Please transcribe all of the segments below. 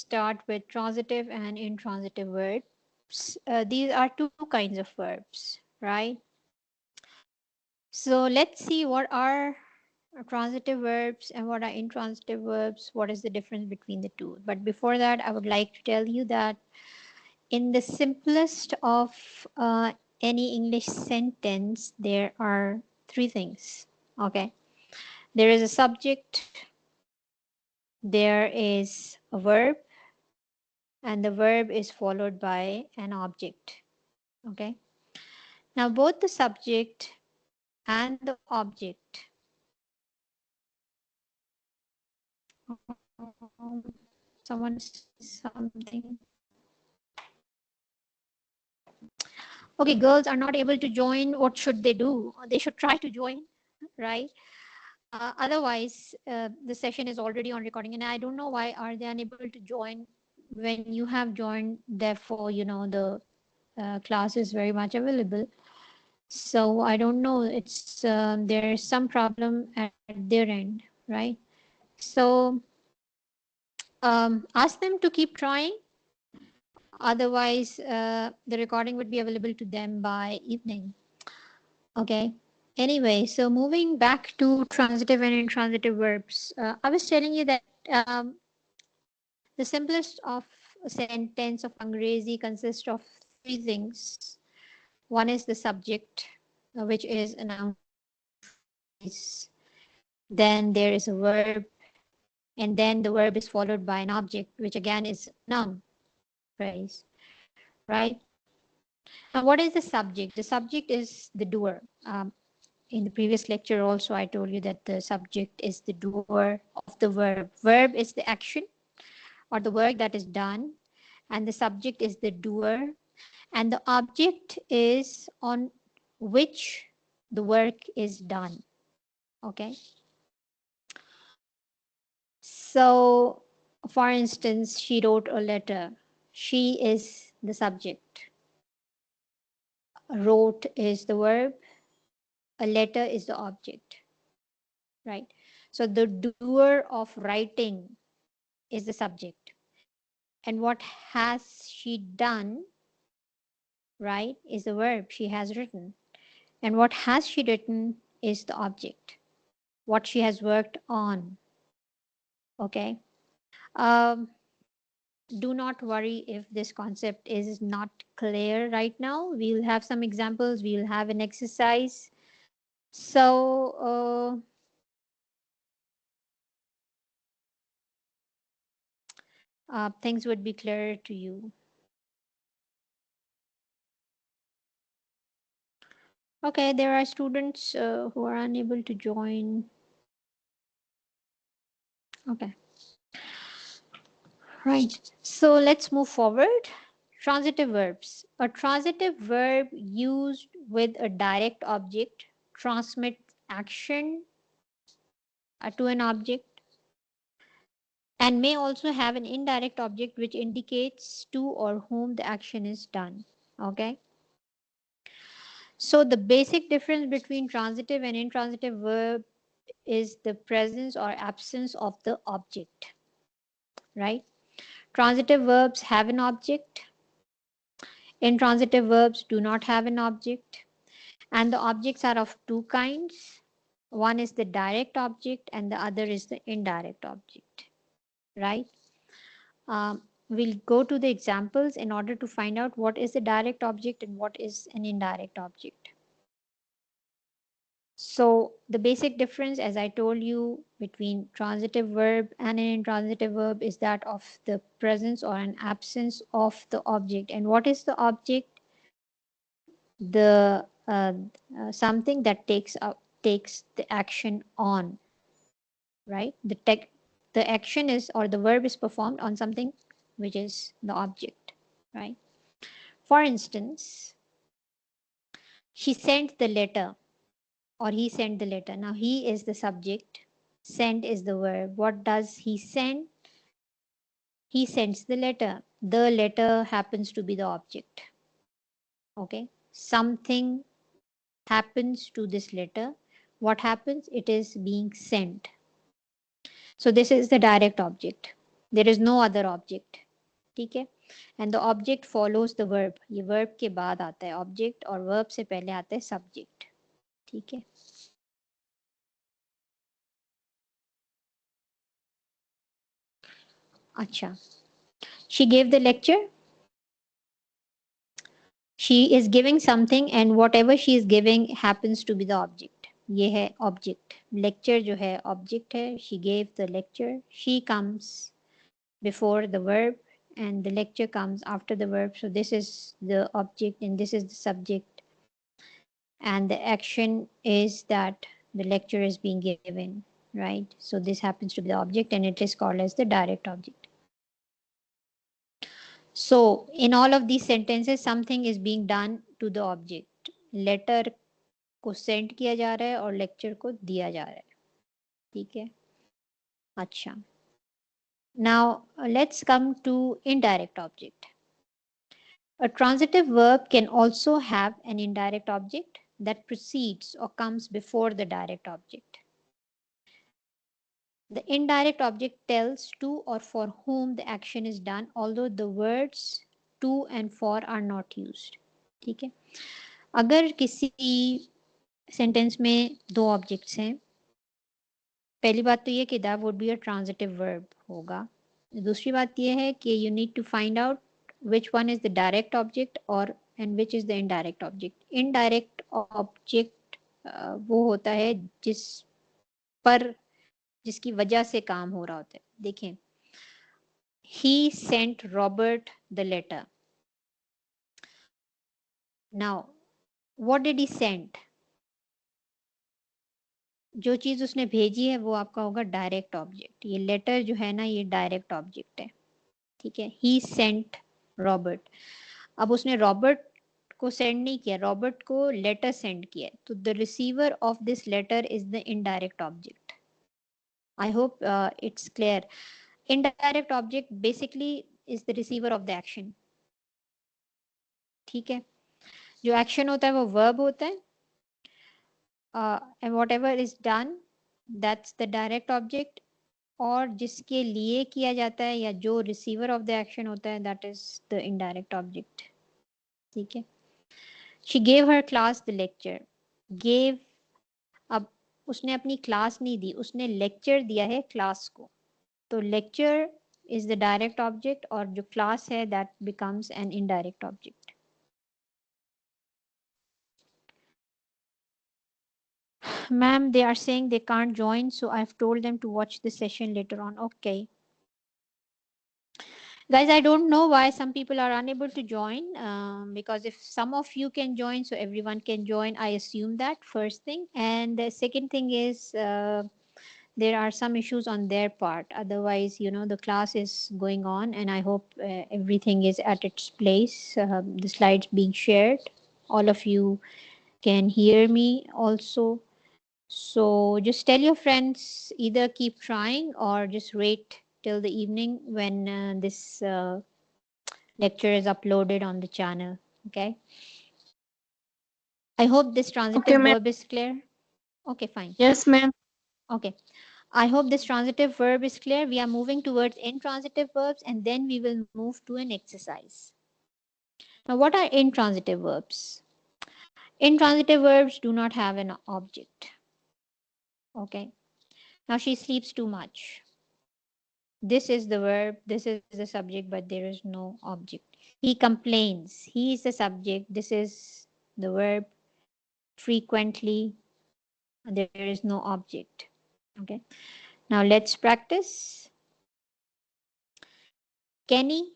start with transitive and intransitive verbs. These are two kinds of verbs, right? So let's see what are transitive verbs and what are intransitive verbs. What is the difference between the two? But before that, I would like to tell you that in the simplest of any English sentence, there are three things. Okay. There is a subject, there is a verb, and the verb is followed by an object. Okay. Now, both the subject and the object. Someone something. Okay, girls are not able to join. What should they do? They should try to join, right? Otherwise, the session is already on recording, and I don't know why are they unable to join when you have joined. Therefore, the class is very much available. So I don't know. It's there is some problem at their end, right? So ask them to keep trying. Otherwise, the recording would be available to them by evening. Okay. Anyway, so moving back to transitive and intransitive verbs, I was telling you that the simplest of a sentence of Angrezi consists of three things. One is the subject, which is a noun phrase. Then there is a verb, and then the verb is followed by an object, which again is noun phrase, right? Now, what is the subject? The subject is the doer. In the previous lecture also, I told you that the subject is the doer of the verb. Verb is the action or the work that is done, and the subject is the doer, and the object is on which the work is done. Okay. So, for instance, she wrote a letter. She is the subject. Wrote is the verb. A letter is the object, right? So the doer of writing is the subject. And what has she done, right, is the verb. She has written. And what has she written is the object. What she has worked on. Okay. Um, do not worry if this concept is not clear right now. We'll have some examples, we'll have an exercise. So, things would be clearer to you. Okay, there are students who are unable to join. Okay, right. So let's move forward. Transitive verbs. A transitive verb used with a direct object transmits action to an object and may also have an indirect object which indicates to or whom the action is done. Okay. So the basic difference between transitive and intransitive verb is the presence or absence of the object, right? Transitive verbs have an object. Intransitive verbs do not have an object. And the objects are of two kinds. One is the direct object and the other is the indirect object, right? We'll go to the examples in order to find out what is the direct object and what is an indirect object. So the basic difference, as I told you, between transitive verb and an intransitive verb is that of the presence or an absence of the object. And what is the object? The something that takes the action on, right? The action is or the verb is performed on something which is the object, right? For instance, she sent the letter or he sent the letter. Now he is the subject, sent is the verb. What does he send? He sends the letter. The letter happens to be the object. Okay. Something happens to this letter. What happens? It is being sent. So this is the direct object. There is no other object. ठीक है. And the object follows the verb. ये verb के बाद आता है object और verb से पहले आता है subject. ठीक है. अच्छा. She gave the lecture. She is giving something and whatever she is giving happens to be the object. ये है object. Lecture जो है object है. She gave the lecture. She comes before the verb and the lecture comes after the verb. So this is the object and this is the subject. And the action is that the lecture is being given, right? So this happens to be the object and it is called as the direct object. So in all of these sentences, something is being done to the object. Letter को send किया जा रहा है और lecture को दिया जा रहा है. ठीक है. अच्छा. Now let's come to indirect object. A transitive verb can also have an indirect object that precedes or comes before the direct object. The indirect object tells to or for whom the action is done, although the words to and for are not used. ठीक है. अगर किसी sentence में दो objects हैं, पहली बात तो ये कि that would be a transitive verb होगा. दूसरी बात ये है कि you need to find out which one is the direct object or and which is the indirect object. Indirect object वो होता है जिस पर जिसकी वजह से काम हो रहा होता है. देखें, he sent Robert the letter. Now, what did he send? जो चीज उसने भेजी है वो आपका होगा डायरेक्ट ऑब्जेक्ट. ये लेटर जो है ना ये डायरेक्ट ऑब्जेक्ट है. ठीक है. he sent Robert. अब उसने रॉबर्ट को सेंड नहीं किया, रॉबर्ट को लेटर सेंड किया. तो the receiver of this letter is the indirect object. I hope it's clear. Indirect object basically is the receiver of the action. ठीक है. जो एक्शन होता है वो वर्ब होता है and what ever is done that's the direct object. और जिसके लिए किया जाता है या जो रिसीवर ऑफ द एक्शन होता है that is the indirect object. ठीक है. She gave her class the lecture. Gave, अब उसने अपनी क्लास नहीं दी, उसने लेक्चर दिया है क्लास को. तो lecture is the direct object और जो क्लास है that becomes an indirect object. Ma'am, they are saying they can't join, so I've told them to watch the session later on. Okay. Guys, I don't know why some people are unable to join, because if some of you can join, so everyone can join. I assume that, first thing. And the second thing is there are some issues on their part. Otherwise, you know, the class is going on and I hope everything is at its place. The slides being shared. All of you can hear me also. So just tell your friends, either keep trying or just wait till the evening when this lecture is uploaded on the channel. Okay. I hope this transitive verb is clear. Okay, fine. Yes, ma'am. Okay. I hope this transitive verb is clear. We are moving towards intransitive verbs and then we will move to an exercise. Now, what are intransitive verbs? Intransitive verbs do not have an object. Okay. Now, she sleeps too much. This is the verb, this is the subject, but there is no object. He complains. He is the subject. This is the verb. Frequently, there is no object. Okay. Now, let's practice. Kenny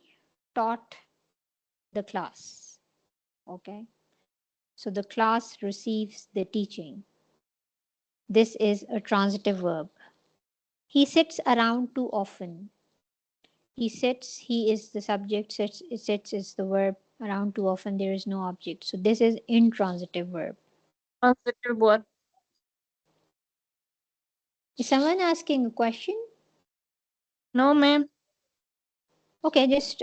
taught the class. Okay. So the class receives the teaching. This is a transitive verb. He sits around too often. He sits, he is the subject, sits is the verb, around too often, there is no object. So this is intransitive verb. Transitive verb. Is someone asking a question? No, ma'am. Okay, just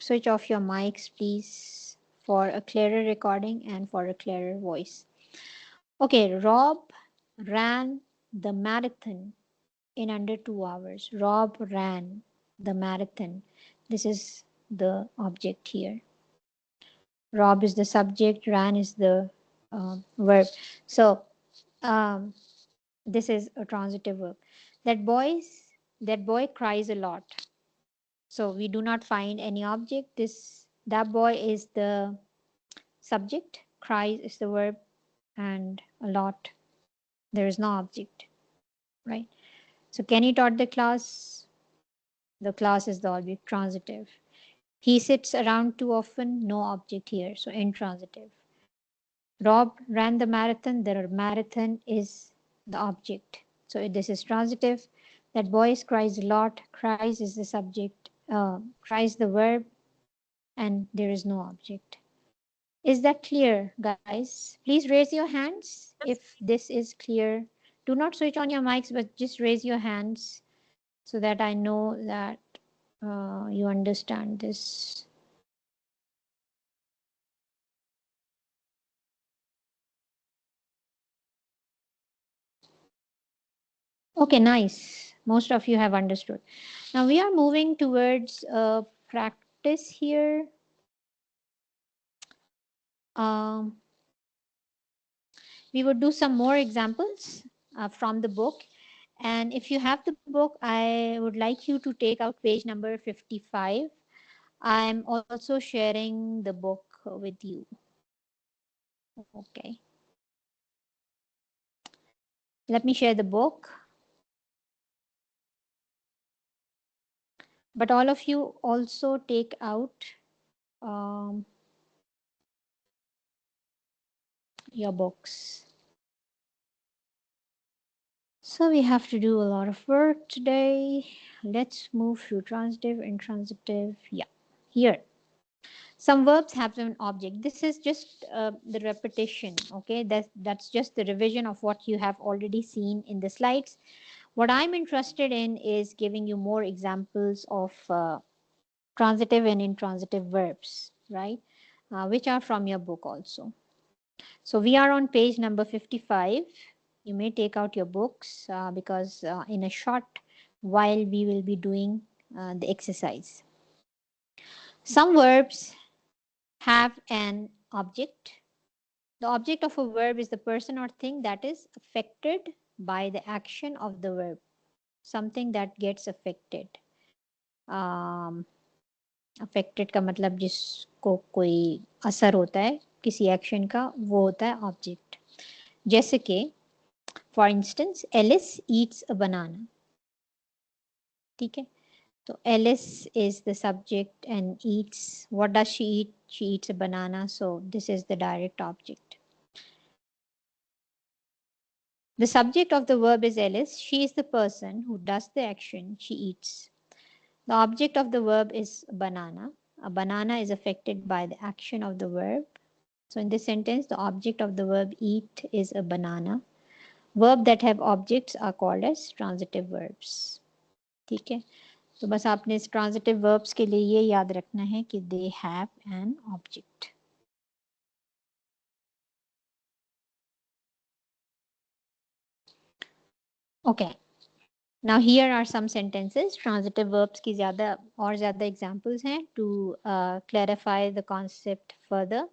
switch off your mics, please, for a clearer recording and for a clearer voice. Okay, Rob ran the marathon in under 2 hours. Rob ran. the marathon. This is the object here. Rob is the subject, ran is the verb. So um, this is a transitive verb. That boy cries a lot. So we do not find any object. That boy is the subject, cries is the verb, and a lot, there is no object, right? So Kenny taught the class. The class is the object, transitive. He sits around too often, no object here, so intransitive. Rob ran the marathon. The marathon is the object. So this is transitive. That boy cries a lot. Cries is the subject. Cries the verb, and there is no object. Is that clear, guys? Please raise your hands if this is clear. Do not switch on your mics, but just raise your hands so that I know that you understand this. Okay, nice. Most of you have understood. Now we are moving towards practice here. Um, we would do some more examples from the book. And if you have the book, I would like you to take out page number 55. I'm also sharing the book with you. Okay. Let me share the book. But all of you also take out um, your books. So we have to do a lot of work today. Let's move to transitive, intransitive. Yeah, here. Some verbs have an object. This is just the repetition. Okay, that's just the revision of what you have already seen in the slides. What I'm interested in is giving you more examples of transitive and intransitive verbs, right? Which are from your book also. So we are on page number 55. You may take out your books because in a short while we will be doing the exercise. Some verbs have an object. The object of a verb is the person or thing that is affected by the action of the verb. Something that gets affected. Affected का मतलब जिसको कोई असर होता है किसी action का, वो होता है ऑब्जेक्ट. जैसे कि for instance Alice eats a banana. ठीक है, तो Alice is the subject and eats, what does she eat? She eats a banana. So this is the direct object. The subject of the verb is Alice. She is the person who does the action. She eats. The object of the verb is banana. A banana is affected by the action of the verb. So in this sentence, the object of the verb eat is a banana. Verb that have objects are called as transitive verbs. ठीक है, तो बस आपने इस transitive verbs के लिए ये याद रखना है कि they have an object. Okay. Now here are some sentences. Transitive verbs की ज़्यादा examples हैं to clarify the concept further.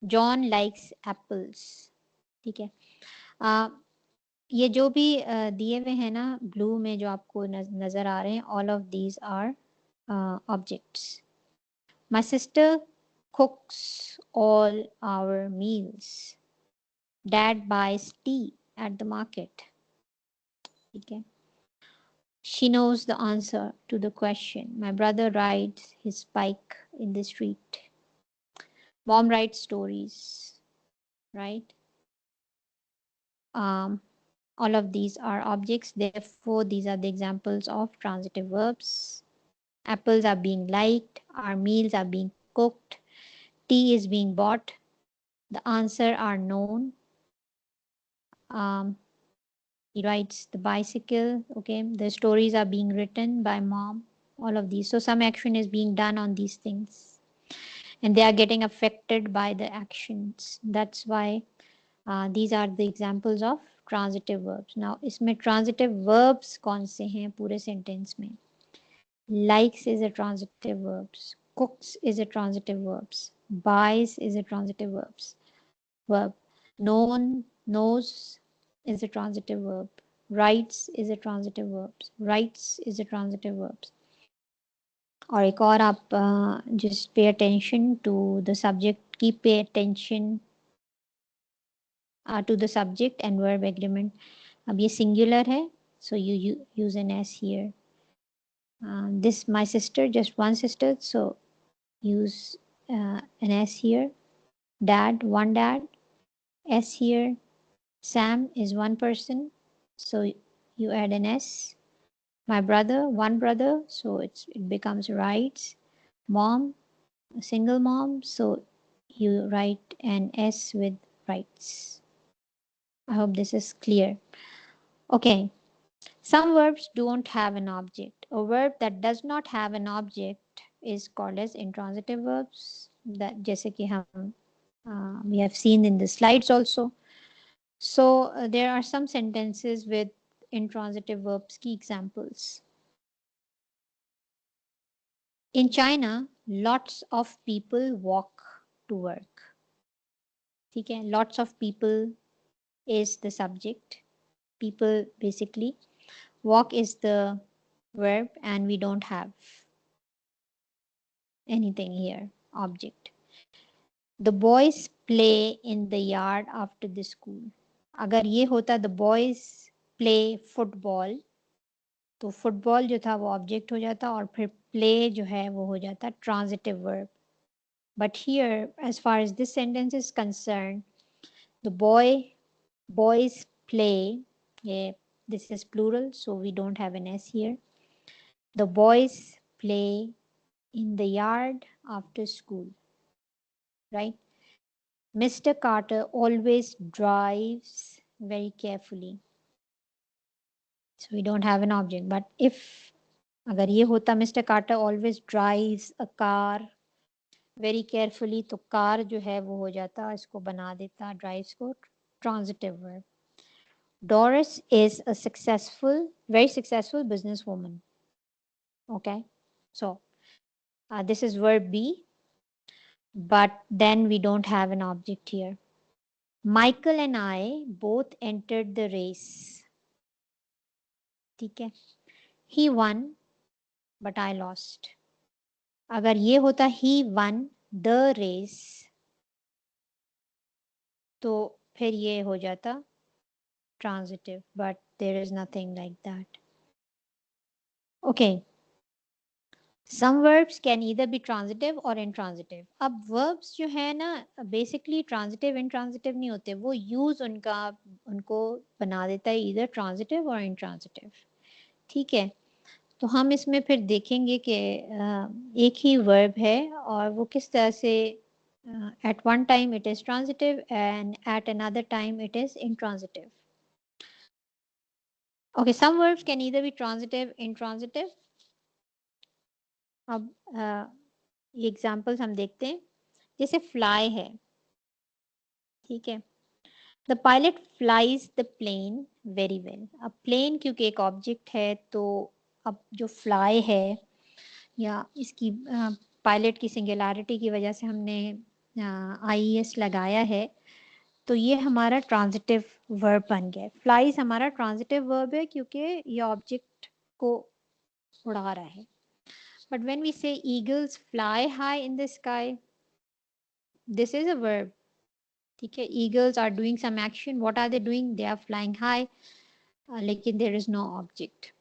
John likes apples. ठीक है, ये जो भी दिए हुए हैं ना ब्लू में जो आपको नजर आ रहे हैं, all of these are objects. My sister cooks all our meals. Dad buys tea at the market. ठीक है, she knows the answer to the question. My brother rides his bike in the street. Mom writes stories, right? All of these are objects, therefore these are the examples of transitive verbs. Apples are being liked, our meals are being cooked, tea is being bought, the answer are known. He rides the bicycle. Okay, the stories are being written by mom. All of these. So some action is being done on these things, and they are getting affected by the actions. That's why these are the examples of transitive verbs. Now, इसमें transitive verbs कौन से हैं पूरे sentence में? likes is a transitive verbs, cooks is a transitive verbs, buys is a transitive verb, known, knows is a transitive verb, writes is a transitive verbs, writes is a transitive verbs. और एक और आप just pay attention to the subject, keep pay attention to the subject and verb agreement. अब ये singular है, so you use an s here. This my sister, just one sister, so use an s here. Dad, one dad, s here. Sam is one person, so you add an s. My brother, one brother, so it becomes writes. Mom, a single mom, so you write an s with writes. I hope this is clear. Okay, some verbs don't have an object. A verb that does not have an object is called as intransitive verbs. That जैसे कि हम we have seen in the slides also. So there are some sentences with intransitive verbs. Key examples. In China, lots of people walk to work. ठीक है, lots of people is the subject. People basically. Walk is the verb, and we don't have anything here, object. The boys play in the yard after the school. अगर ये होता the boys play football, तो football जो था वो object हो जाता और फिर प्ले जो है वो हो जाता transitive verb. But here as far as this sentence is concern, the boys play, yeah, this is plural, so we don't have an s here. The boys play in the yard after school, right? Mr. Carter always drives very carefully, so we don't have an object. But if अगर ये होता Mr. Carter always drives a car very carefully, तो car जो है वो हो जाता, इसको बना देता drives को transitive verb. Doris is a very successful businesswoman. Okay, so this is verb B, but then we don't have an object here. Michael and I both entered the race. ठीक है, he won but I lost. अगर ये होता he won the race, तो फिर ये हो जाता transitive, but there is nothing like that. Okay, some verbs can either be transitive or intransitive. अब verbs जो है ना basically transitive intransitive नहीं होते, वो use उनको बना देता है either transitive or intransitive. ठीक है, तो हम इसमें फिर देखेंगे कि एक ही verb है और वो किस तरह से at one time it is transitive and at another time it is intransitive. Okay, some verbs can either be transitive, intransitive. अब ये एग्जाम्पल्स हम देखते हैं, जैसे फ्लाई है. ठीक है, the pilot flies the plane very well. अब प्लेन क्योंकि एक ऑब्जेक्ट है, तो अब जो फ्लाई है या इसकी पायलट की सिंगुलैरिटी की वजह से हमने IES लगाया है, तो ये हमारा ट्रांजिटिव वर्ब बन गया. फ्लाइज हमारा ट्रांजिटिव वर्ब है क्योंकि ये ऑब्जेक्ट को उड़ा रहा है. But when we say eagles fly high in the sky, this is a verb. ठीक है, eagles are doing some action. What are they doing? They are flying high. लेकिन there is no object.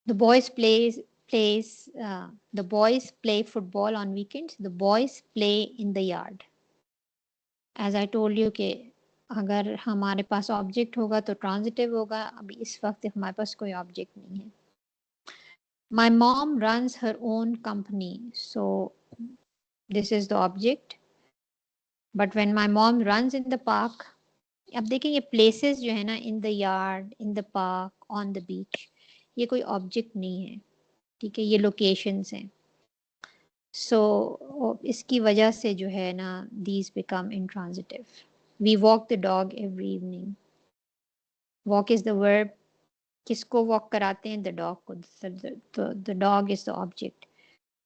The boys the boys play football on weekends. The boys play in the yard. As I told you कि अगर हमारे पास object होगा तो transitive होगा. अभी इस वक्त हमारे पास कोई ऑब्जेक्ट नहीं है. My mom runs her own company, so this is the object. But when my mom runs in the park, अब देखेंगे places जो है ना, in the yard, in the park, on the beach, ये कोई object नहीं है. ठीक है, ये locations हैं. So इसकी वजह से जो है ना, these become intransitive. We walk the dog every evening. Walk is the verb. किसको वॉक कराते हैं? द डॉग को. The dog is the object,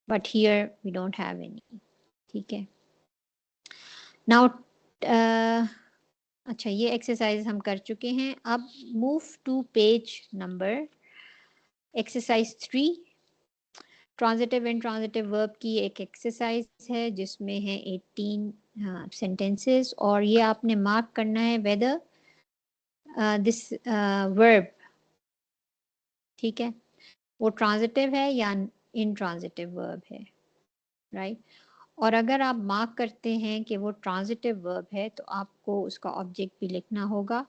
but here we don't have any. ठीक है. नाउ अच्छा, ये एक्सरसाइज हम कर चुके हैं. अब move to page number exercise 3. Transitive and transitive verb की एक एक्सरसाइज है जिसमें है 18 सेंटेंसेस, और ये आपने मार्क करना है वेदर दिस वर्ब, ठीक है, वो ट्रांजिटिव है या इनट्रांजिटिव वर्ब है, राइट. और अगर आप मार्क करते हैं कि वो ट्रांजिटिव वर्ब है तो आपको उसका ऑब्जेक्ट भी लिखना होगा,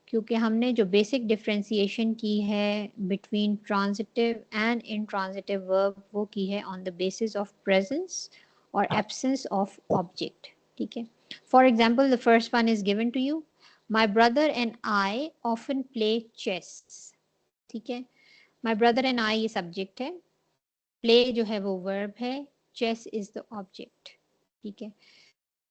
क्योंकि हमने जो बेसिक डिफ्रेंसिएशन की है between transitive and intransitive verb वो की है on the basis of presence और एब्सेंस ऑफ ऑब्जेक्ट. ठीक है. For example, the first one is given to you. My brother and I often play chess. ठीक है. माई ब्रदर एंड आई ये subject है, प्ले जो है वो वर्ब है, चेस इज द ऑब्जेक्ट. ठीक है.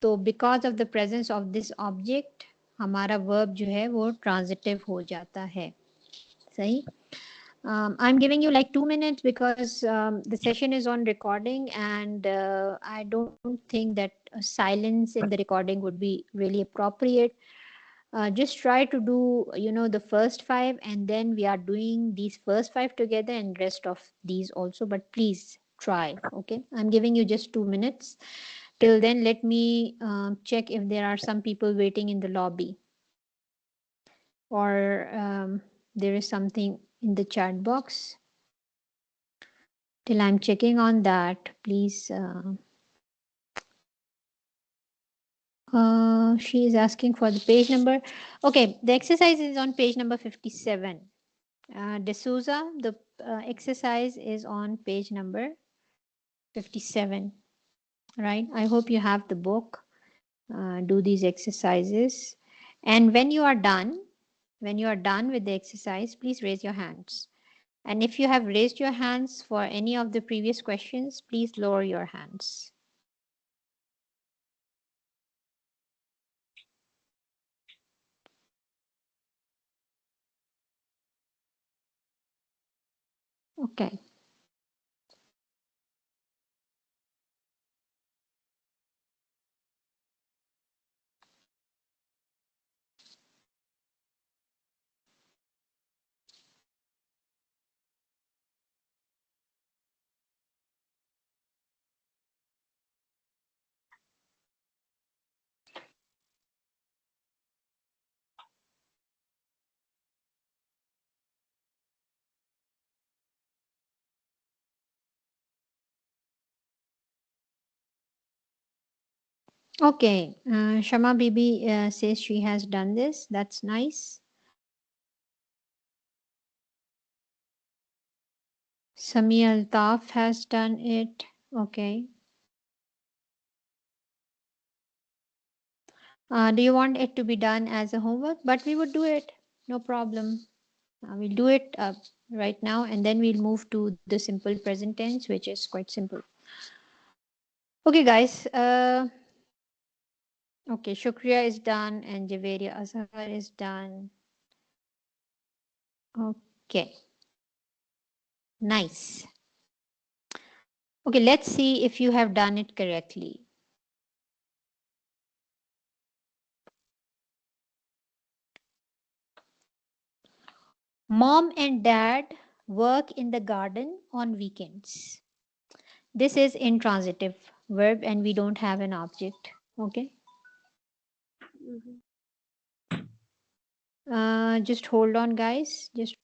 तो because of the presence of this object हमारा वर्ब जो है वो ट्रांजिटिव हो जाता है. सही. I'm giving you like 2 minutes because the session is on recording, and I don't think that silence in the recording would be really appropriate. Just try to do, the first 5, and then we are doing these first 5 together and rest of these also, but please try. Okay, I'm giving you just 2 minutes. Till then, let me check if there are some people waiting in the lobby, or there is something in the chat box. Till I'm checking on that, please. She is asking for the page number. Okay, the exercise is on page number 57. D'Souza, the exercise is on page number 57. Right? I hope you have the book. Do these exercises. And when you are done with the exercise, please raise your hands. And if you have raised your hands for any of the previous questions, please lower your hands. Okay. Okay, Shama Bibi says she has done this. That's nice. Sami Altaf has done it. Okay. Do you want it to be done as a homework? But we would do it. No problem. We'll do it right now, and then we'll move to the simple present tense, which is quite simple. Okay, guys. Okay, Shukriya is done and Javeria Azhar is done. Okay. Nice. Okay, let's see if you have done it correctly. Mom and dad work in the garden on weekends. This is intransitive verb and we don't have an object. Okay. Just hold on, guys. Just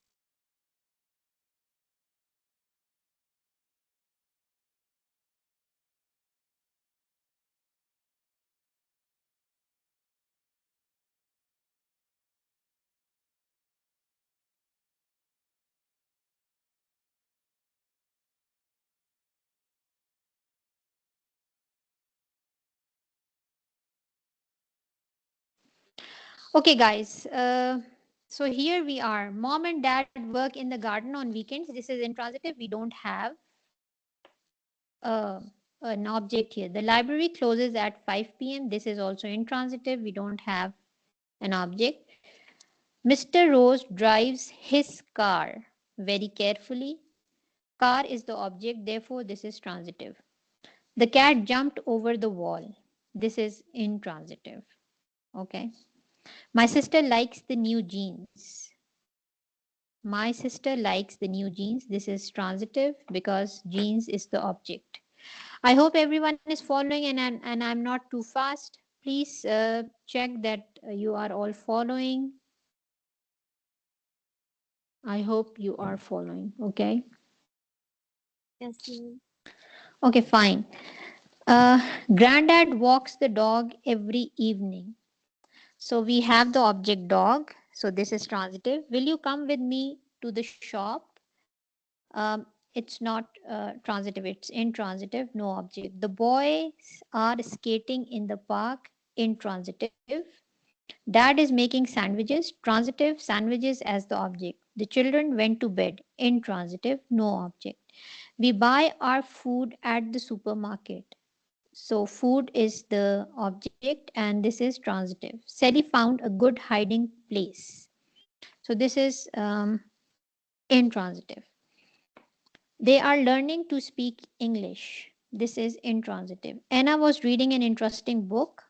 okay, guys. So here we are. Mom and dad work in the garden on weekends. This is intransitive. We don't have an object here. The library closes at 5 p.m. This is also intransitive. We don't have an object. Mr. Rose drives his car very carefully. Car is the object, therefore, this is transitive. The cat jumped over the wall. This is intransitive. Okay. My sister likes the new jeans. My sister likes the new jeans. This is transitive because jeans is the object. I hope everyone is following and I'm not too fast. Please check that you are all following. I hope you are following. Okay. Yes, ma'am. Okay, fine. Granddad walks the dog every evening. So we have the object dog. So this is transitive. Will you come with me to the shop? It's not transitive, it's intransitive, no object. The boys are skating in the park, intransitive. Dad is making sandwiches, transitive, sandwiches as the object. The children went to bed, intransitive, no object. We buy our food at the supermarket. So food is the object and this is transitive. Sally found a good hiding place. So this is intransitive. They are learning to speak English. This is intransitive. Anna was reading an interesting book.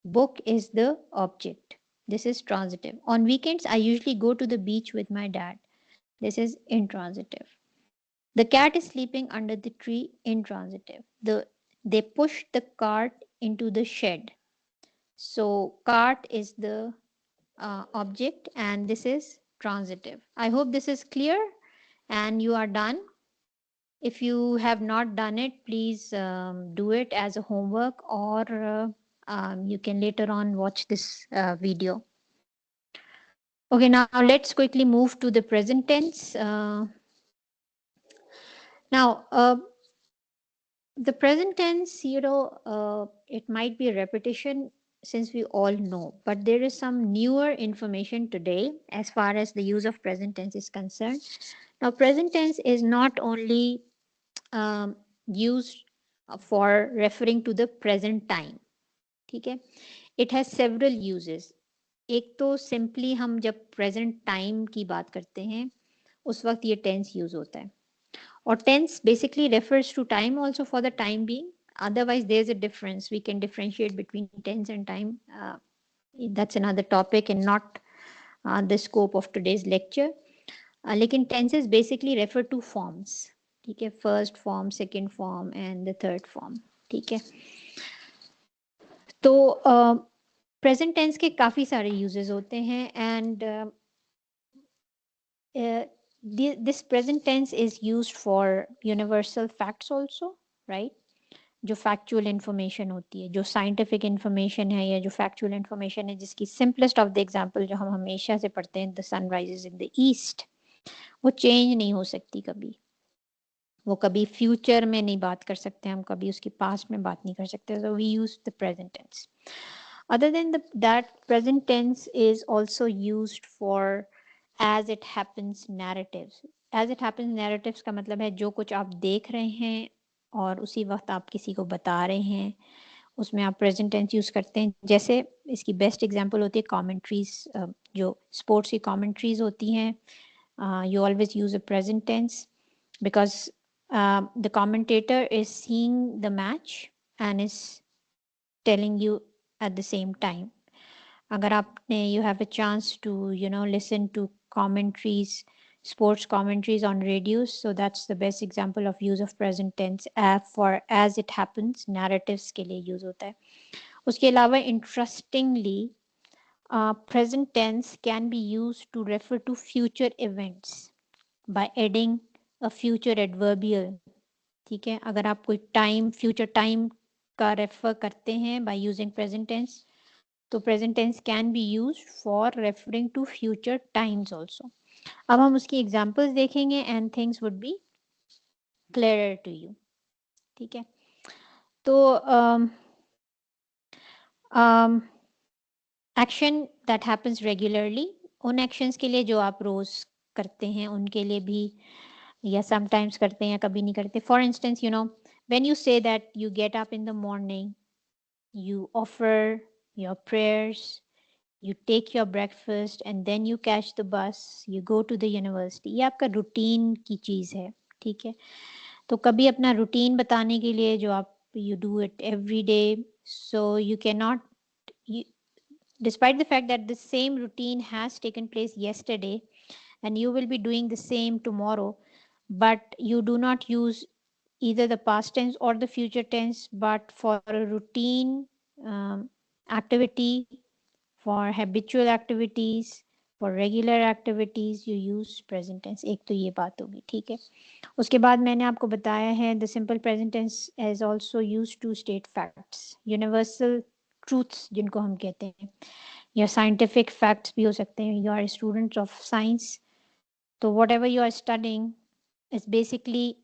Book is the object. This is transitive. On weekends, I usually go to the beach with my dad. This is intransitive. The cat is sleeping under the tree, intransitive. They push the cart into the shed. So, cart is the object, and this is transitive. I hope this is clear and you are done. If you have not done it, please do it as a homework or you can later on watch this video. Okay, now let's quickly move to the present tense. Now, the present tense, it might be a repetition since we all know, but there is some newer information today as far as the use of present tense is concerned. Now, present tense is not only used for referring to the present time. ठीक है, it has several uses. एक तो simply हम जब present time की बात करते हैं उस वक्त ये टेंस यूज होता है और tense basically refers to time also for the time being otherwise there's a difference we can differentiate between tense and time that's another topic and not the scope of today's lecture लेकिन tenses basically refer to forms ठीक है first form second form and the third form ठीक है तो present tense के काफ़ी सारे uses होते हैं and this present tense is used for universal facts also right जो फैक्चुअल इन्फॉर्मेशन होती है जो साइंटिफिक इन्फॉर्मेशन है या जो फैक्चुअल इन्फॉर्मेशन है जिसकी सिंपलेस्ट ऑफ द एग्जांपल जो हम हमेशा से पढ़ते हैं the sun rises in the east वो चेंज नहीं हो सकती कभी वो कभी फ्यूचर में नहीं बात कर सकते हम कभी उसके पास्ट में बात नहीं कर सकते so we use the present tense other than that present tense is also used for as it happens narratives as it happens narratives का मतलब है जो कुछ आप देख रहे हैं और उसी वक्त आप किसी को बता रहे हैं उसमें आप प्रेजेंट टेंस यूज़ करते हैं जैसे इसकी बेस्ट एग्जांपल होती है कमेंट्रीज जो स्पोर्ट्स की कमेंट्रीज होती हैं you always use a present tense because the commentator is seeing the match and is telling you at the same time अगर आपने you have a chance to listen to commentaries sports commentaries on radios so that's the best example of use of present tense for as it happens narratives के लिए use होता है उसके अलावा interestingly present tense can be used to refer to future events by adding a future adverbial ठीक है अगर आप कोई टाइम फ्यूचर टाइम का रेफर करते हैं बाय यूजिंग प्रेजेंट टेंस तो present tense can be used for referring to future times also अब हम उसकी एग्जांपल्स देखेंगे and things would be clearer to you ठीक है तो एक्शन दैट हैपेंस रेगुलरली उन एक्शंस के लिए जो आप रोज करते हैं उनके लिए भी या समटाइम्स करते हैं या कभी नहीं करते for instance when you say that you get up in the morning you offer your prayers you take your breakfast and then you catch the bus, you go to the university. ये आपका routine की चीज़ है, ठीक है? तो कभी अपना routine बताने के लिए जो आप you do it every day, so you cannot, you, despite the fact that the same routine has taken place yesterday and you will be doing the same tomorrow, but you do not use either the past tense or the future tense, but for a routine activity, for habitual activities, for regular activities you use present tense. एक तो ये बात होगी, ठीक है? उसके बाद मैंने आपको बताया है the simple present tense is also used to state facts, universal truths जिनको हम कहते हैं, या scientific facts भी हो सकते हैं. You are a student of science, so whatever you are studying is basically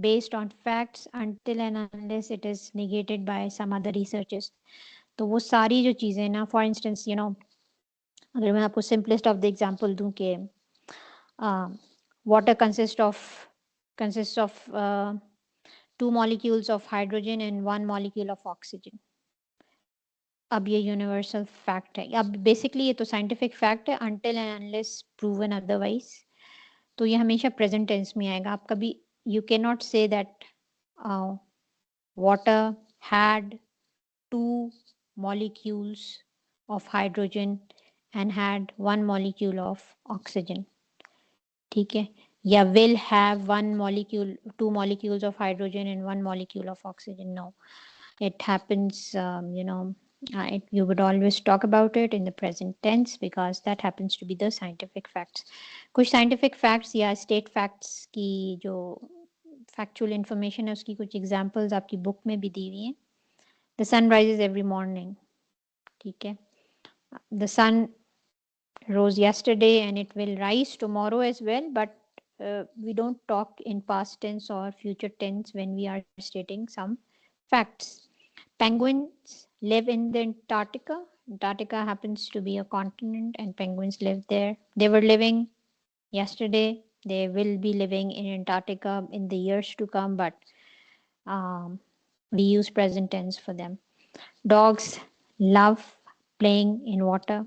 based on facts until and unless it is negated by some other researches. तो वो सारी जो चीज़ें ना, for instance, you know, अगर मैं आपको simplest of the example दूं कि water consists of 2 molecules of hydrogen and 1 molecule of oxygen. अब ये यूनिवर्सल फैक्ट है. अब बेसिकली ये तो साइंटिफिक फैक्ट है until and unless proven otherwise. तो ये हमेशा प्रेजेंट टेंस में आएगा. आप कभी you cannot say that water had 2 molecules of hydrogen and had 1 molecule of oxygen. ठीक है? या will have 1 molecule, 2 molecules of hydrogen and 1 molecule of oxygen. No, it happens, you know, you would always talk about it in the present tense because that happens to be the scientific facts. कुछ scientific facts या state facts की जो factual information है उसकी कुछ examples आपकी book में भी दी हुई हैं. The sun rises every morning. ठीक है? The sun rose yesterday and it will rise tomorrow as well, but we don't talk in past tense or future tense when we are stating some facts. Penguins live in the Antarctica. Antarctica happens to be a continent and penguins live there. They were living yesterday. They will be living in Antarctica in the years to come, but we use present tense for them. Dogs love playing in water.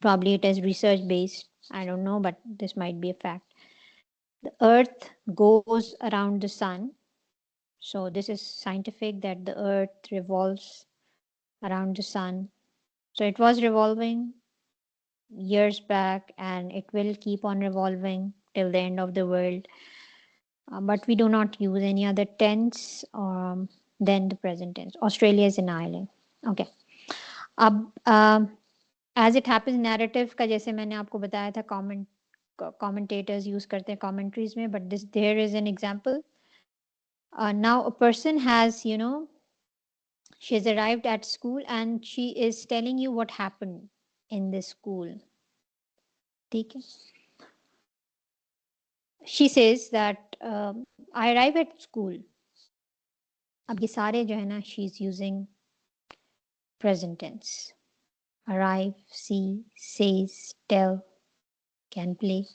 Probably it is research based. I don't know, but this might be a fact. The earth goes around the sun. So this is scientific that the earth revolves around the sun. So it was revolving years back and it will keep on revolving till the end of the world. But we do not use any other tense than the present tense. Australia is an island. Okay. अब as it happens narrative का जैसे मैंने आपको बताया था commentators use करते हैं commentaries में, but there is an example. Now a person has, you know, she has arrived at school and she is telling you what happened in this school. ठीक है? She says that I arrive at school. अब ये सारे जो है ना, she is using present tense. Arrive, see, says, tell, can play.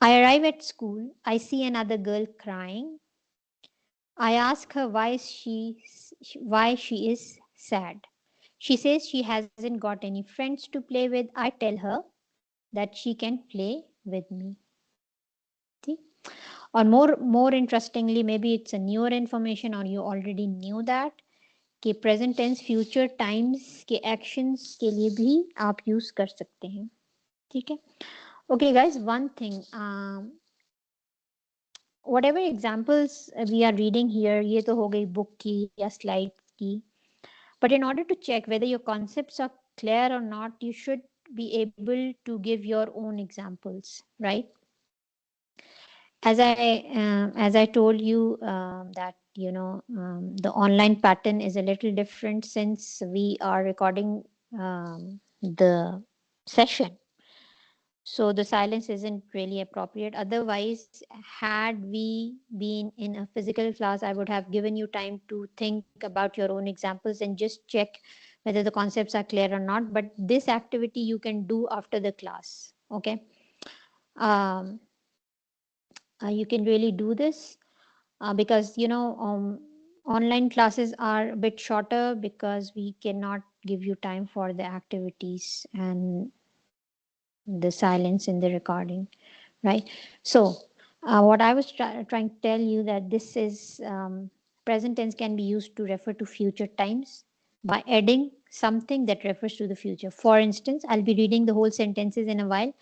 I arrive at school. I see another girl crying. I ask her why she is sad. She says she hasn't got any friends to play with. I tell her that she can play with me. See? Or more interestingly, maybe it's a newer information or you already knew that कि present tense future times के actions के लिए भी आप use कर सकते हैं. ठीक है? Okay guys, one thing, whatever examples we are reading here, ये तो हो गई book की या slide की. But in order to check whether your concepts are clear or not, you should be able to give your own examples, right? As I told you that you know the online pattern is a little different since we are recording the session. So the silence isn't really appropriate. Otherwise, had we been in a physical class, I would have given you time to think about your own examples and just check whether the concepts are clear or not. But this activity you can do after the class. Okay. Um, you can really do this because, you know, Online classes are a bit shorter because we cannot give you time for the activities and the silence in the recording, right? So, what I was trying to tell you that this is present tense can be used to refer to future times by adding something that refers to the future. For instance, I'll be reading the whole sentences in a while,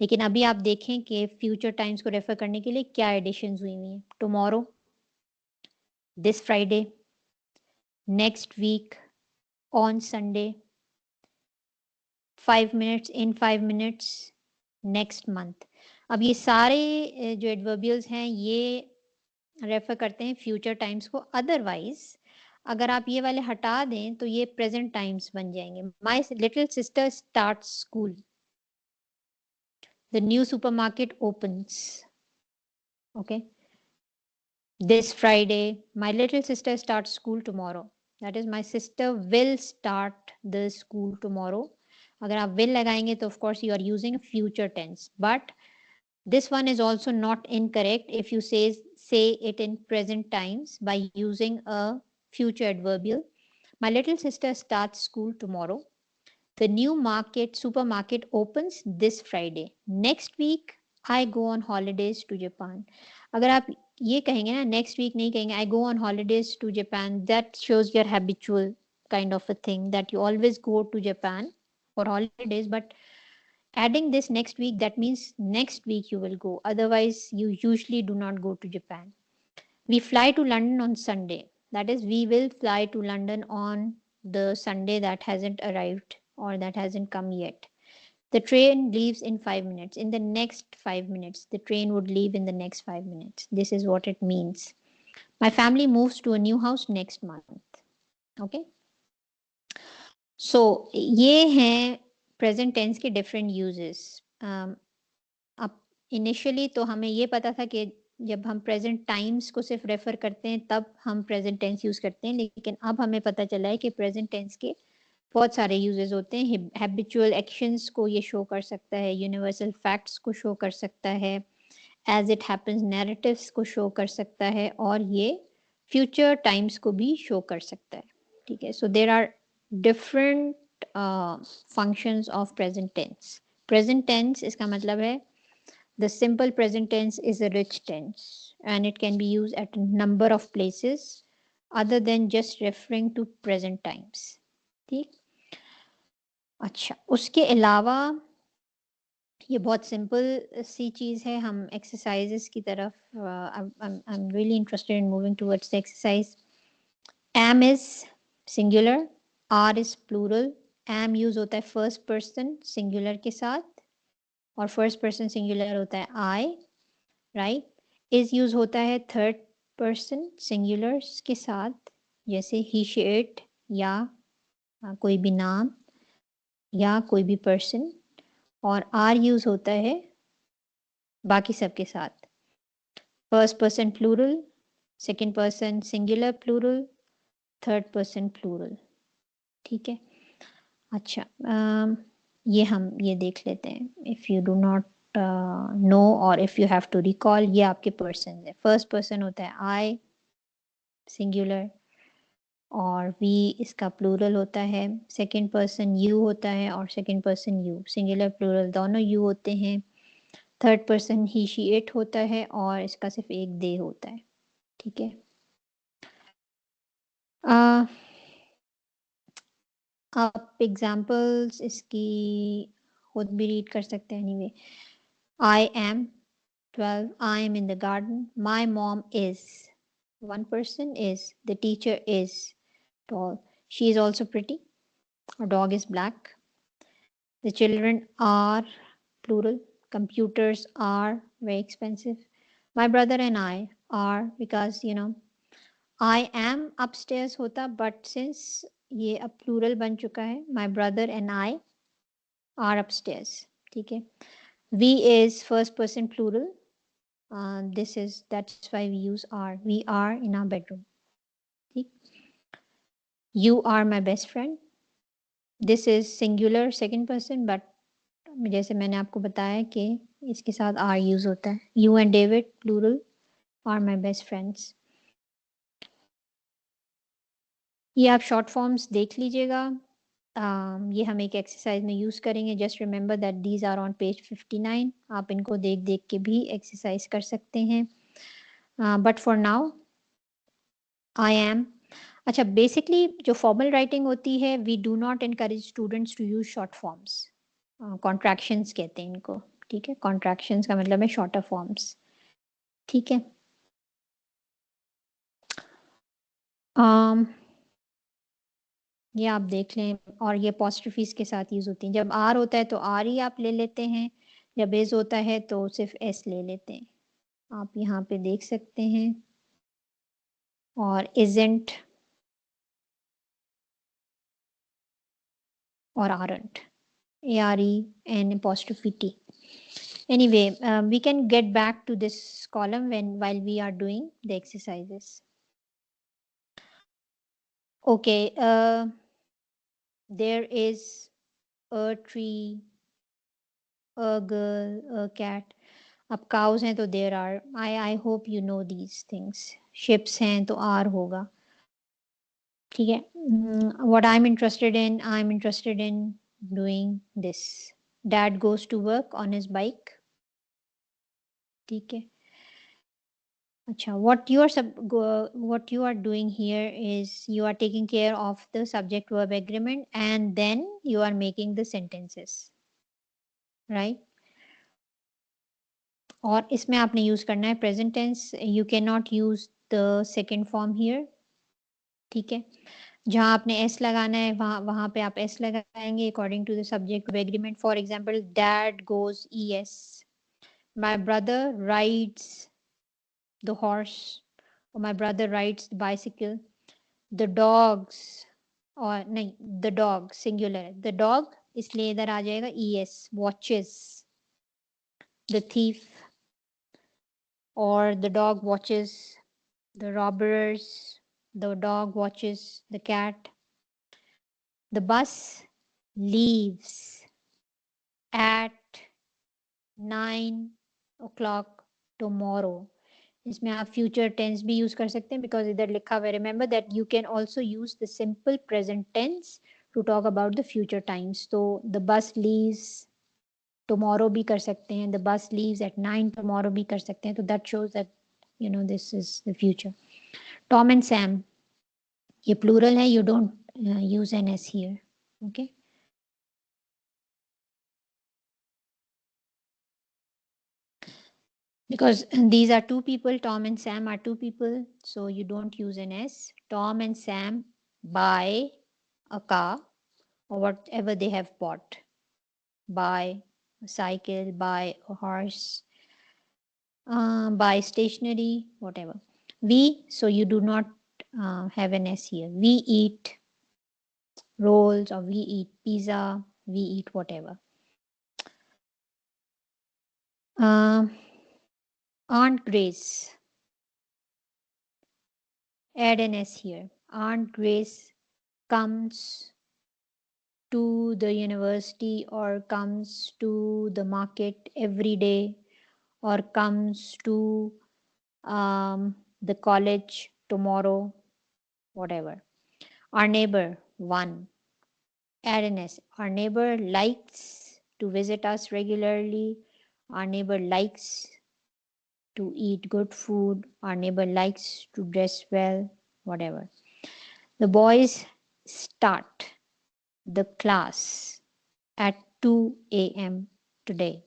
लेकिन अभी आप देखें कि future times को refer करने के लिए क्या एडिशंस हुई हुई हैं. Tomorrow, this Friday, next week, on Sunday, 5 minutes, in 5 minutes, next month. अब ये सारे जो एडवर्बियल्स हैं ये रेफर करते हैं फ्यूचर टाइम्स को. अदरवाइज अगर आप ये वाले हटा दें तो ये प्रेजेंट टाइम्स बन जाएंगे. My little sister start school, the new supermarket opens. Okay, this Friday, my little sister starts school tomorrow. That is, my sister will start the school tomorrow. अगर आप will लगाएंगे तो of course you are using future tense. But this one is also not incorrect if you say it in present times by using a future adverbial. My little sister starts school tomorrow. The new supermarket opens this Friday. Next week, I go on holidays to Japan. अगर आप ये कहेंगे ना, next week नहीं कहेंगे, I go on holidays to Japan, that shows your habitual kind of a thing that you always go to Japan for holidays. But adding this next week, that means next week you will go. Otherwise, you usually do not go to Japan. We fly to London on Sunday. That is, we will fly to London on the Sunday that hasn't arrived or that hasn't come yet. The train leaves in 5 minutes. In the next 5 minutes, the train would leave in the next 5 minutes. This is what it means. My family moves to a new house next month. Okay. So ये हैं present tense के different uses. अब initially तो हमें ये पता था कि जब हम प्रेजेंट टाइम्स को सिर्फ रेफर करते हैं तब हम प्रेजेंट टेंस यूज करते हैं, लेकिन अब हमें पता चला है कि प्रेजेंट टेंस के बहुत सारे यूजेस होते हैं. हैबिचुअल एक्शंस को ये शो कर सकता है, यूनिवर्सल फैक्ट्स को शो कर सकता है, एज इट हैपेंस नैरेटिव्स को शो कर सकता है, और ये फ्यूचर टाइम्स को भी शो कर सकता है. ठीक है, so there are different functions of present tense. Present tense इसका मतलब है the simple present tense is a rich tense and it can be used at a number of places other than just referring to present times. ठीक. अच्छा, उसके अलावा ये बहुत simple सी चीज़ है. हम एक्सरसाइजेस की तरफ I am really interested in moving towards the exercise. Am is singular, are is plural. Am use होता है फर्स्ट पर्सन सिंगुलर के साथ और फर्स्ट पर्सन सिंगुलर होता है आई, राइट. इज यूज होता है थर्ड पर्सन सिंगुलर्स के साथ, जैसे ही, शी, इट, या कोई भी नाम या कोई भी पर्सन. और आर यूज होता है बाकी सबके साथ. First person plural, second person singular plural, third person plural. ठीक है. अच्छा, ये हम ये देख लेते हैं. If you do not know और if you have to recall, ये आपके पर्सन है. फर्स्ट पर्सन होता है आई सिंगुलर और वी इसका प्लूरल होता है. सेकंड पर्सन यू होता है और second person you, singular plural दोनों यू होते हैं. Third person he, she, it होता है और इसका सिर्फ एक दे होता है. ठीक है. आप एग्जाम्पल्स इसकी खुद भी रीड कर सकते हैं. Anyway, I am 12, I am in the garden, my mom is, one person is, the teacher is tall, she is also pretty, our dog is black, the children are plural, computers are very expensive, my brother and I are, because you know I am upstairs होता, but since ये अब plural बन चुका है, my brother and I are upstairs. ठीक है. we is first person plural. That's why we use are. We are in our bedroom. ठीक. You are my best friend. This is singular second person, but जैसे मैंने आपको बताया कि इसके साथ are use होता है. You and David plural are my best friends. ये आप शॉर्ट फॉर्म्स देख लीजिएगा. ये हम एक एक्सरसाइज में यूज़ करेंगे. Just remember that these are on page 59. आप इनको देख देख के भी एक्सरसाइज कर सकते हैं. But for now I am. अच्छा, बेसिकली जो फॉर्मल राइटिंग होती है, we do not encourage students to use short forms. Contractions कहते हैं इनको. ठीक है, कॉन्ट्रैक्शंस का मतलब है शॉर्टर फॉर्म्स. ठीक है. um, ये आप देख लें. और ये apostrophes के साथ यूज होती हैं. जब आर होता है तो आर ही आप ले लेते हैं. जब एस होता है तो सिर्फ एस ले लेते हैं. आप यहाँ पे देख सकते हैं. और isn't और aren't. AREN apostrophe T. Anyway, we can get back to this column while we are doing the exercises. Okay, there is a tree, a girl, a cat. अब cows हैं तो there are. I hope you know these things. Ships हैं तो are होगा. ठीक है. What I'm interested in doing this. Dad goes to work on his bike. ठीक है. अच्छा, what you are doing here is you are taking care of the subject verb agreement and then you are making the sentences, right? और इसमें आपने use करना है present tense. You can not use the second form here. ठीक है. जहां आपने S लगाना है वहां वहां पे आप एस लगाएंगे according to the subject verb agreement. For example, dad goes ES. My brother rides the horse. और my brother rides the bicycle. The dogs, और नहीं, द डॉग सिंगुलर है. द डॉग इसलिए इधर आ जाएगा ES. Watches the thief. और the dog watches the robbers. The dog watches the cat. The bus leaves at 9 o'clock tomorrow. इसमें आप फ्यूचर टेंस भी यूज कर सकते हैं बिकॉज इधर लिखा हुआ है. Remember that you can also use the simple present tense to talk about the future times. तो द बस लीव्स टुमारो भी कर सकते हैं. The bus leaves eight 9 tomorrow भी कर सकते हैं. तो that shows that you know this is the future. Tom and Sam, ये प्लूरल है. You don't use N S here. Okay. Because these are two people. Tom and Sam are two people, so you don't use an S. Tom and Sam buy a car or whatever they have bought. Buy a cycle, buy a horse, buy stationery, whatever. We, so you do not have an S here. We eat rolls, or we eat pizza, we eat whatever. Aunt Grace, add an S here. Aunt Grace comes to the university or comes to the market every day or comes to the college tomorrow, whatever. Our neighbor, one. Add an S. Our neighbor likes to visit us regularly. Our neighbor likes to eat good food. Our neighbor likes to dress well, whatever. The boys start the class at 2 a.m. today.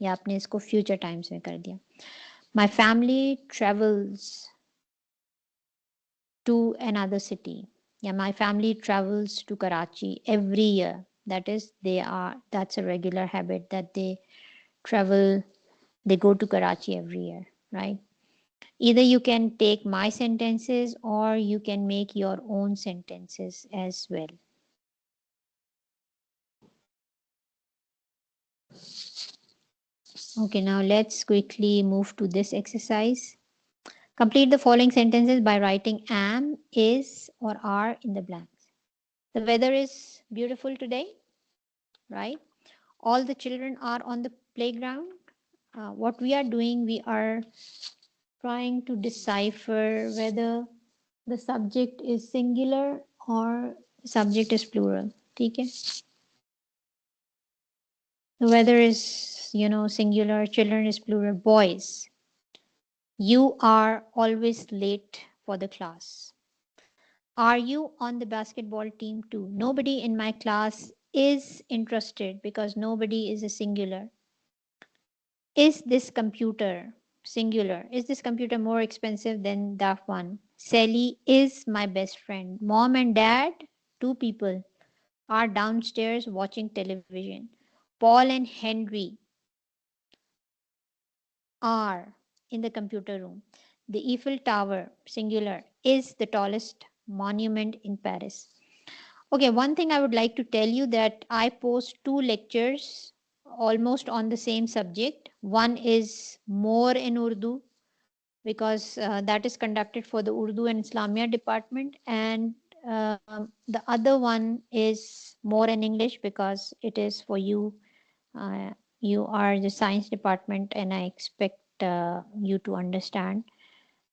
या आपने इसको future times में कर दिया. My family travels to another city. या my family travels to Karachi every year. That's a regular habit that they travel, they go to Karachi every year, right? Either you can take my sentences or you can make your own sentences as well. Okay, now let's quickly move to this exercise. Complete the following sentences by writing am, is, or are in the blanks. The weather is beautiful today, right? All the children are on the playground. What we are doing, we are trying to decipher whether the subject is singular or subject is plural. ठीक है? The weather is, singular, children is plural, boys. You are always late for the class. Are you on the basketball team too? Nobody in my class is interested because nobody is a singular. Is this computer singular? Is this computer more expensive than that one? Sally is my best friend. Mom and dad, two people, are downstairs watching television. Paul and Henry are in the computer room. The Eiffel Tower, singular, is the tallest monument in Paris. Okay, one thing I would like to tell you that I post two lectures almost on the same subject. One is more in Urdu because that is conducted for the Urdu and Islamia department, and the other one is more in English because it is for you. You are the science department, and I expect you to understand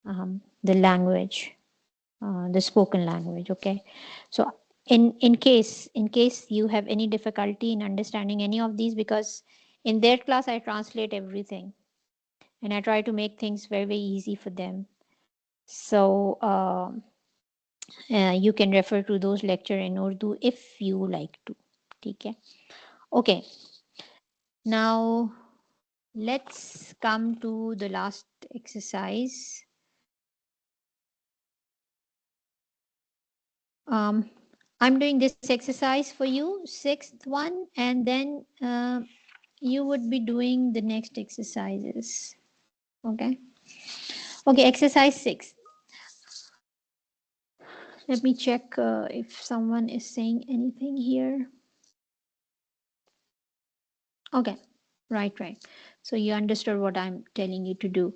the language, the spoken language. Okay, so in case you have any difficulty in understanding any of these, because in their class I translate everything and I try to make things very, very easy for them. So you can refer to those lecture in Urdu if you like to. Okay. Okay. Now let's come to the last exercise. Um, I'm doing this exercise for you, sixth one, and then you would be doing the next exercises. Okay. Okay. Exercise 6. Let me check if someone is saying anything here. Okay. Right. So you understood what I'm telling you to do.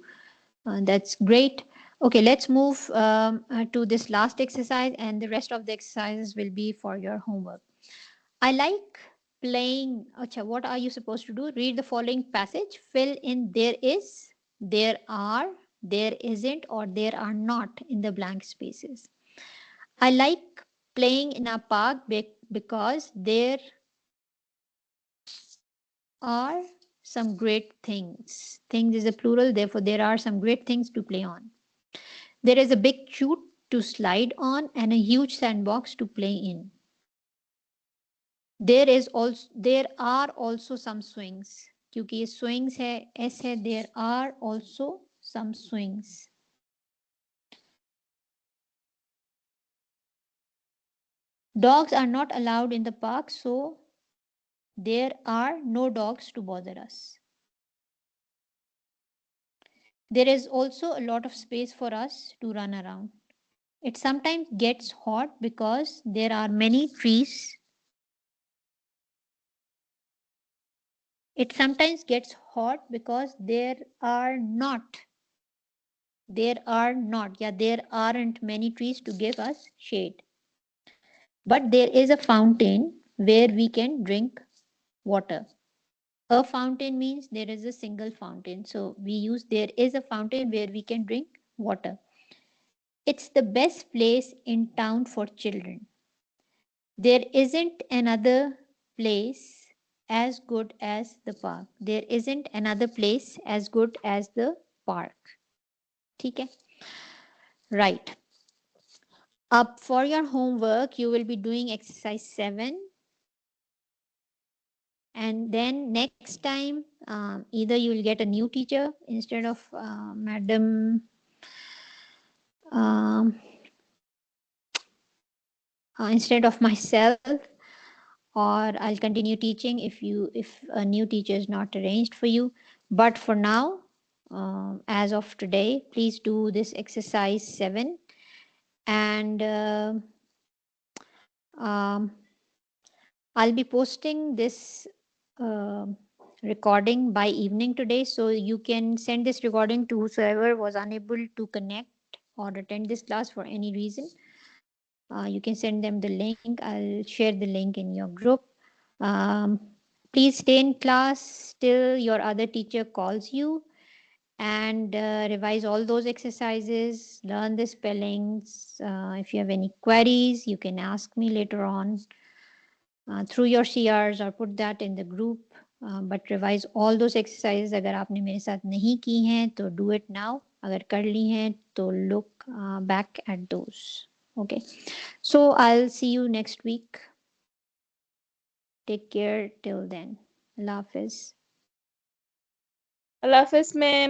That's great. Okay, let's move to this last exercise, and the rest of the exercises will be for your homework. I like playing. Acha, what are you supposed to do? Read the following passage. Fill in there is, there are, there isn't, or there are not in the blank spaces. I like playing in a park because there are some great things. Things is a plural, therefore, there are some great things to play on. There is a big chute to slide on and a huge sandbox to play in. There are also some swings. क्योंकि ये swings है, S है, there are also some swings. Dogs are not allowed in the park, so there are no dogs to bother us. There is also a lot of space for us to run around. It sometimes gets hot because there are many trees. It sometimes gets hot because there aren't many trees to give us shade. But there is a fountain where we can drink water. A fountain means there is a single fountain. So we use there is a fountain where we can drink water. It's the best place in town for children. There isn't another place as good as the park. There isn't another place as good as the park. Okay? Right. Up for your homework, you will be doing exercise 7. And then next time, either you will get a new teacher instead of Madam um, instead of myself, or I'll continue teaching if a new teacher is not arranged for you. But for now, as of today, please do this exercise 7, and um, I'll be posting this uh, recording by evening today, so you can send this recording to whosoever was unable to connect or attend this class for any reason. You can send them the link. I'll share the link in your group. Um, Please stay in class till your other teacher calls you. and revise all those exercises, learn the spellings. If you have any queries, you can ask me later on through your CRs or put that in the group. But revise all those exercises. अगर आपने मेरे साथ नहीं की हैं तो do it now. अगर कर ली हैं तो look back at those. Okay. So I'll see you next week. Take care till then. Allah Hafiz. Allah Hafiz, ma'am.